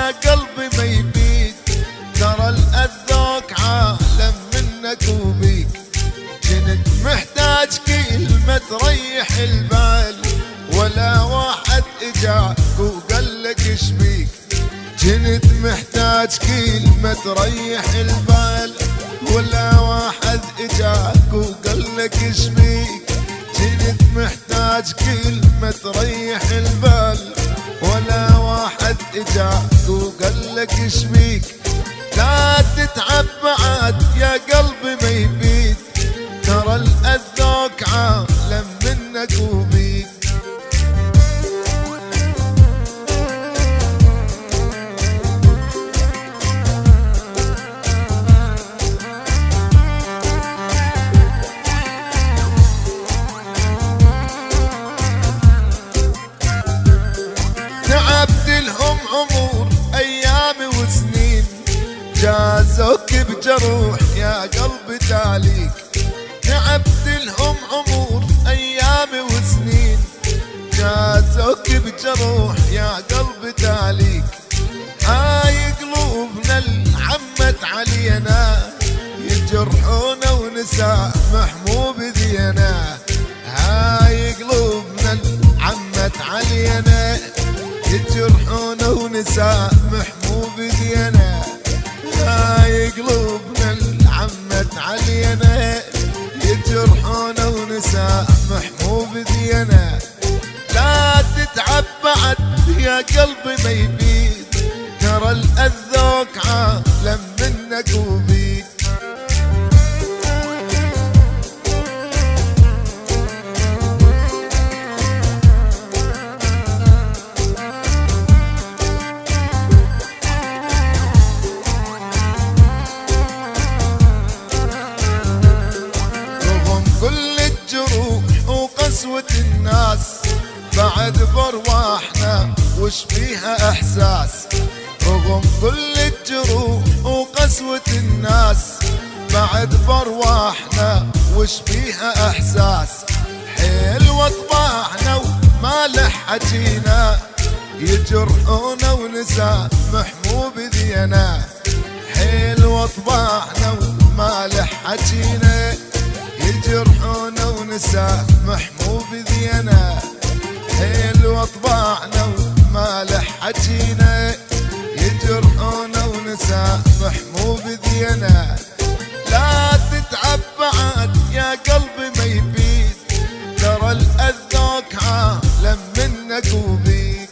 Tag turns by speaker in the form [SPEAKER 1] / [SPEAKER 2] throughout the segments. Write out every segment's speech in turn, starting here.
[SPEAKER 1] يا قلبي ما يبيك، ترى الأذوق عالم منك وبيك. كنت محتاج كلمة تريح البال، ولا واحد اجاك وقال لك ايش بيك. كنت محتاج كلمة تريح البال، ولا واحد اجاك وقال لك ايش بيك. كنت محتاج كلمة تريح البال، ولا واحد اجاك وقال لك ايش بيك. لا تتعب بعد يا قلبي ما يبيك، ترى الأذوق عالم منك وبيك. تعبت لهم عمر أيام وسنين، جازوك بجروح يا قلبي تاليك. تعبت لهم عمر أيام وسنين، جازوك بجروح يا قلبي تاليك. هاي قلوبنا العمت علينا، يجرحونا ونسامح مو بذينا. هاي قلوبنا العمت علينا، يجرحونا ونسامح مو بذينا. هاي قلوبنا العمت علينا، يجرحونا ونسامح مو بذينا. لا تتعب بعد يا قلبي ما يبيك، ترى الأذوق عالم منك وبيك. قسوة الناس بعد بارواحنا وش فيها احساس. رغم كل الجروح وقسوة الناس بعد بارواحنا وش فيها احساس. حلوة طباعنا وما لح حجينا، يجرحونا ونسامح مو بذينا. حلوة طباعنا وما لح حجينا، يجرحونا ونسامح مو بذينا. حلوة طباعنا وما لح حجينا، يجرحونا ونسامح مو بذينا. لا تتعب بعد يا قلبي ما يبيك، ترى الأذوق عالم منك وبيك.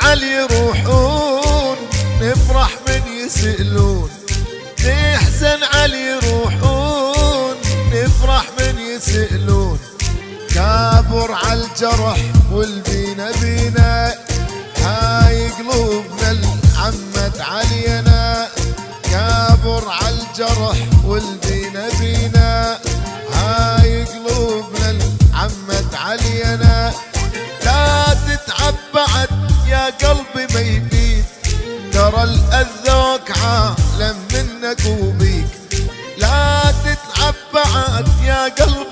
[SPEAKER 1] علي يروحون نفرح من يسألون، نحزن علي يروحون نفرح من يسألون. كابر عالجرح والبينا بينا، هاي قلوبنا العمت علينا. كابر عالجرح والبينا بينا، هاي قلوبنا العمت علينا. لا تتعب بعد يا قلبي ما يبيك، ترى الأذوق عالم منك وبيك. لا تتعب بعد يا قلبي